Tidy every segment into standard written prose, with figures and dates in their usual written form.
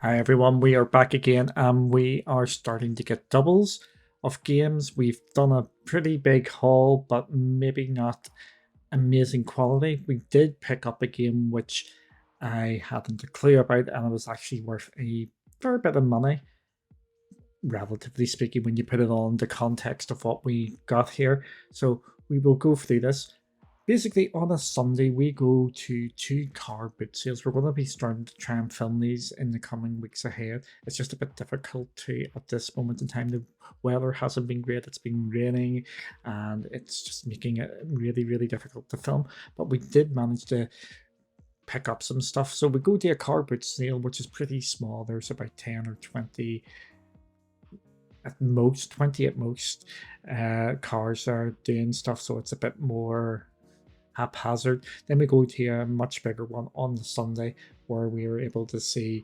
Hi everyone, we are back again and we are starting to get doubles of games. We've done a pretty big haul, but maybe not amazing quality. We did pick up a game which I hadn't a clue about, and it was actually worth a fair bit of money, relatively speaking, when you put it all into context of what we got here. So we will go through this. Basically, on a Sunday, we go to two car boot sales. We're going to be starting to try and film these in the coming weeks ahead. It's just a bit difficult to at this moment in time. The weather hasn't been great. It's been raining, and it's just making it really, really difficult to film. But we did manage to pick up some stuff. So we go to a car boot sale, which is pretty small. There's about 10 or 20 at most, 20 at most, cars are doing stuff. So it's a bit more haphazard. Then we go to a much bigger one on the Sunday where we were able to see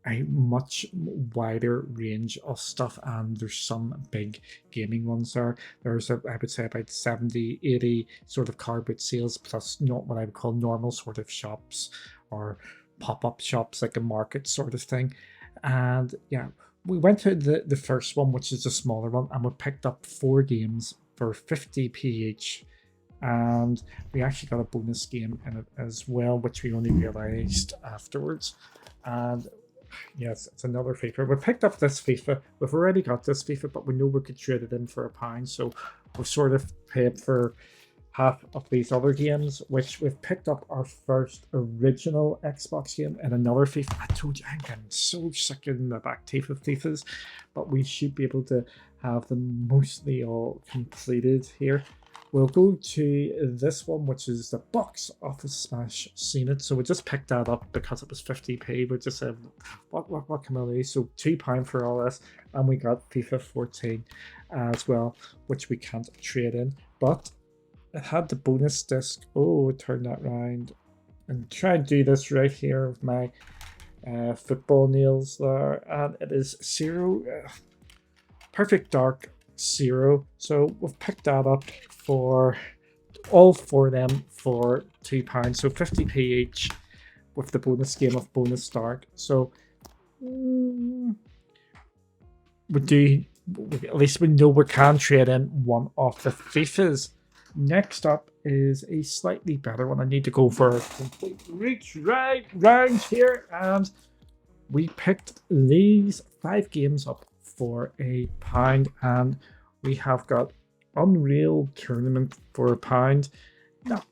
a much wider range of stuff, and there's some big gaming ones there. There's I would say about 70, 80 sort of car boot sales, plus not what I would call normal sort of shops or pop-up shops, like a market sort of thing. And yeah, we went to the first one, which is a smaller one, and we picked up 4 games for 50p each, and we actually got a bonus game in it as well, which we only realized afterwards. And yes, it's another FIFA. We picked up this FIFA. We've already got this FIFA, but we know we could trade it in for £1, so we've sort of paid for half of these other games, which we've picked up our first original Xbox game and another FIFA. I told you I'm getting so sick in the back teeth of FIFAs, but we should be able to have them mostly all completed here. We'll go to this one, which is the Box Office Smash Seen It. So we just picked that up because it was 50p. We just said, what can I do? So £2 for all this. And we got FIFA 14 as well, which we can't trade in. But it had the bonus disc. Oh, turn that round. And try and do this right here with my football nails there. And it is zero. Perfect Dark 0. So we've picked that up for all 4 of them for £2, so 50p each, with the bonus game of Bonus Dark. So we do, at least we know we can trade in one of the FIFAs. Next up is a slightly better one. I need to go for a complete reach right round here, and we picked these 5 games up for £1, and we have got Unreal Tournament for £1. No,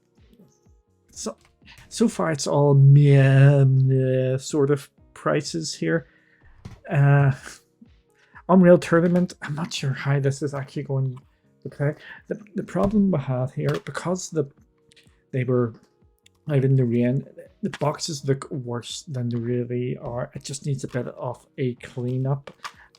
so far it's all meh sort of prices here. Unreal Tournament, I'm not sure how this is actually going to play. The problem we had here, because they were out in the rain, the boxes look worse than they really are. It just needs a bit of a cleanup.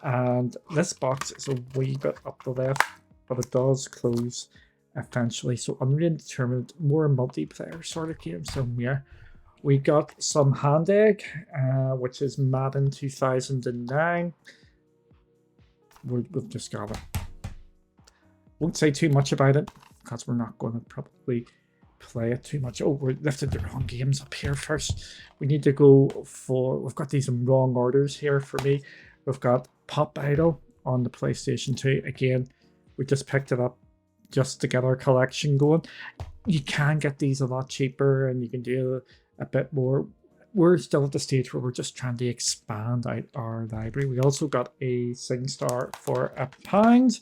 And this box is a wee bit up the left, but it does close eventually. So Unreal Tournament, more multiplayer sort of game. So yeah, we got some Hand Egg, which is Madden 2009. We've just got it. Won't say too much about it because we're not going to probably play it too much. Oh, we're lifted the wrong games up here first. We need to go for, we've got these in wrong orders here for me. We've got Pop Idol on the PlayStation 2. Again, we just picked it up just to get our collection going. You can get these a lot cheaper and you can do a bit more. We're still at the stage where we're just trying to expand out our library. We also got a SingStar for £1,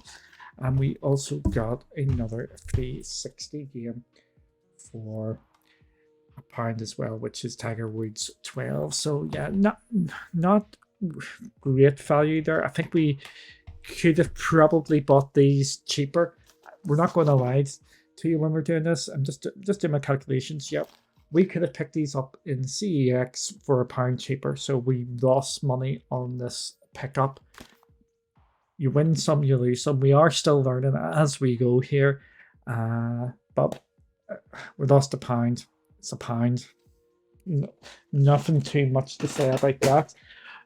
and we also got another 360 game for £1 as well, which is Tiger Woods 12. So yeah, not great value there. I think we could have probably bought these cheaper. We're not going to lie to you when we're doing this. I'm just doing my calculations. Yep, we could have picked these up in CEX for £1 cheaper. So we lost money on this pickup. You win some, you lose some. We are still learning as we go here, but we lost £1. It's £1. Nothing too much to say about that.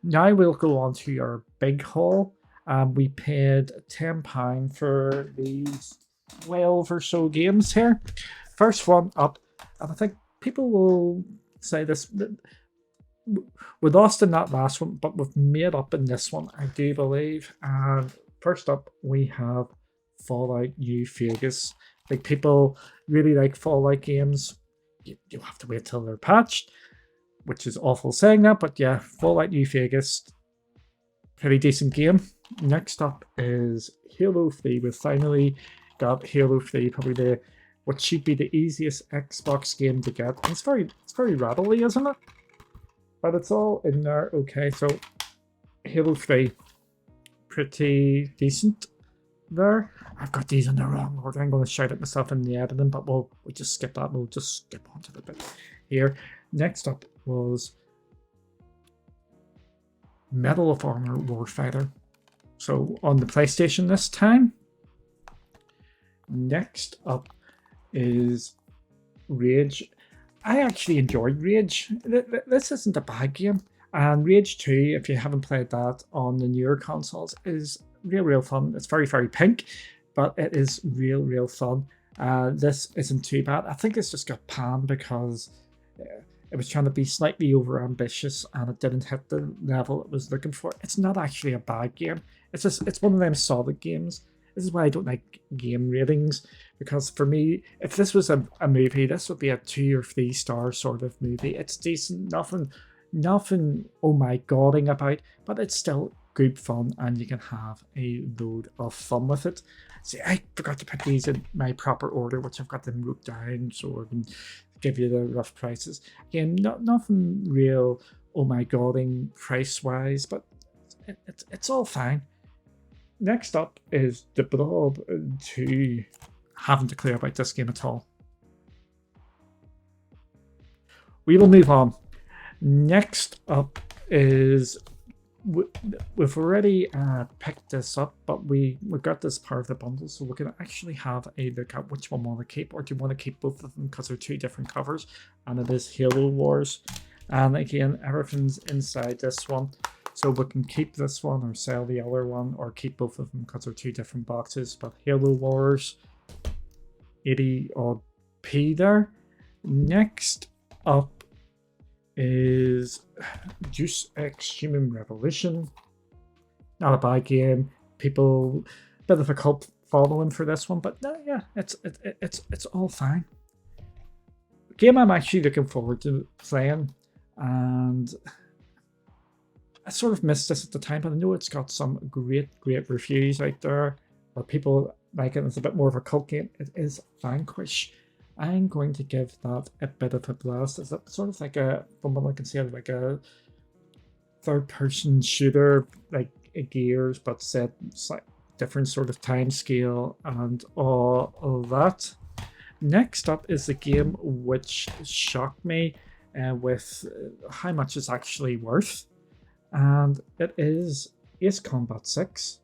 Now we'll go on to our big haul. We paid £10 for these 12 or so games here. First one up, and I think people will say this, we lost in that last one, but we've made up in this one, I do believe. And first up, we have Fallout New Vegas. Like, people really like Fallout games. You have to wait till they're patched, which is awful saying that, but yeah, Fallout New Vegas, pretty decent game. Next up is Halo 3. We've finally got Halo 3, probably the what should be the easiest Xbox game to get. And it's very rattly, isn't it? But it's all in there. Okay, so Halo 3, pretty decent there. I've got these in the wrong order. I'm going to shout at myself in the editing, but we'll just skip that. We'll just skip on to the bit here. Next up was Medal of Honor Warfighter. So on the PlayStation this time. Next up is Rage. I actually enjoyed Rage. This isn't a bad game. And Rage 2, if you haven't played that on the newer consoles, is real fun. It's very pink, but it is real fun. This isn't too bad. I think it's just got panned because it was trying to be slightly over ambitious and it didn't hit the level it was looking for. It's not actually a bad game. It's one of them solid games. This is why I don't like game ratings, because for me, if this was a movie, this would be a 2 or 3 star sort of movie. It's decent, nothing oh my godding about, but it's still good fun and you can have a load of fun with it. See, I forgot to put these in my proper order, which I've got them wrote down so I can give you the rough prices. Again, nothing real oh my godding price wise, but it's all fine. Next up is The Blob 2. Haven't declared about this game at all. We will move on. Next up is, we've already picked this up, but we got this part of the bundle, so we're going to actually have a look at which one we want to keep, or do you want to keep both of them because they're 2 different covers, and it is Halo Wars. And again, everything's inside this one. So we can keep this one or sell the other one or keep both of them because they're 2 different boxes. But Halo Wars, 80 odd P there. Next up is Deus Ex Human Revolution. Not a bad game. People, bit of a cult following for this one, but yeah, it's all fine. Game I'm actually looking forward to playing, and I sort of missed this at the time, but I know it's got some great reviews out there where people like it. It's a bit more of a cult game. It is Vanquish. I'm going to give that a bit of a blast. It's sort of like from what I can see, like a third-person shooter, like Gears, but set different sort of time scale and all of that. Next up is the game which shocked me with how much it's actually worth. And it is Ace Combat 6.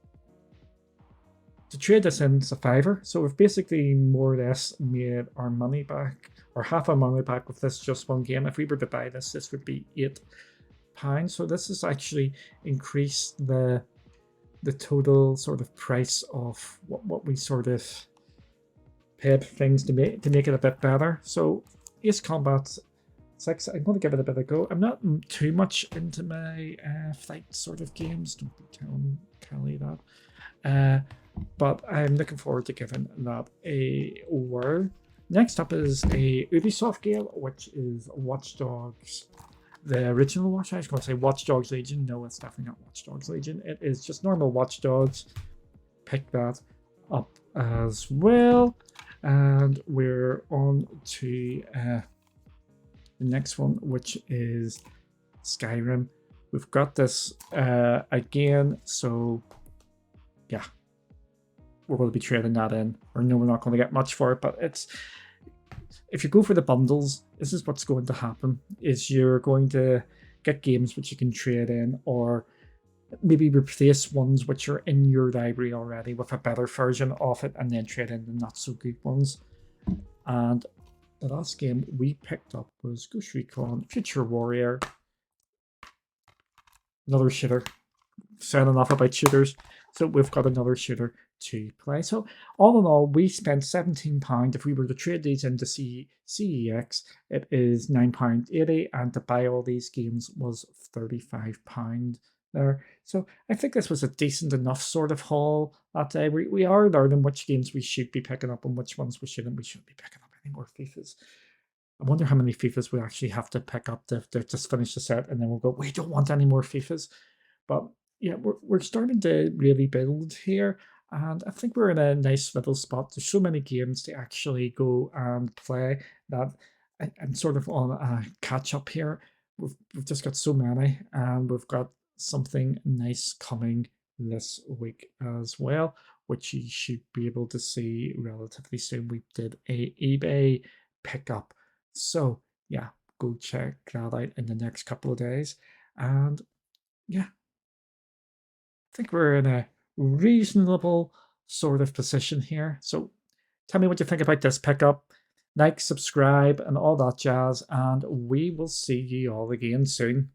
To trade this in, it's a $5, so we've basically more or less made our money back, or half our money back with this just one game. If we were to buy this would be £8. So this has actually increased the total sort of price of what we sort of paid things to make it a bit better. So Ace Combat 6, I'm going to give it a bit of a go. I'm not too much into my flight sort of games. Don't be telling Kelly that. But I'm looking forward to giving that a whirl. Next up is a Ubisoft game, which is Watch Dogs. The original Watch Dogs. I was going to say Watch Dogs Legion. No, it's definitely not Watch Dogs Legion. It is just normal Watch Dogs. Pick that up as well. And we're on to the next one, which is Skyrim. We've got this again, so yeah, we're going to be trading that in. Or no, we're not going to get much for it, but it's, if you go for the bundles, this is what's going to happen, is you're going to get games which you can trade in, or maybe replace ones which are in your library already with a better version of it, and then trade in the not so good ones. And the last game we picked up was Ghost Recon Future Warrior. Another shooter. Said enough about shooters. So we've got another shooter to play. So all in all, we spent £17. If we were to trade these into CEX, it is £9.80, and to buy all these games was £35 there. So I think this was a decent enough sort of haul that day. We are learning which games we should be picking up and which ones we shouldn't. We shouldn't be picking up any more FIFAs. I wonder how many FIFAs we actually have to pick up to just finish the set, and then we'll go, we don't want any more FIFAs. But yeah, we're starting to really build here, and I think we're in a nice little spot. There's so many games to actually go and play that I'm sort of on a catch up here. We've just got so many, and we've got something nice coming this week as well, which you should be able to see relatively soon. We did a eBay pickup, so yeah, go check that out in the next couple of days. And yeah, I think we're in a reasonable sort of position here. So tell me what you think about this pickup. Like, subscribe, and all that jazz. And we will see you all again soon.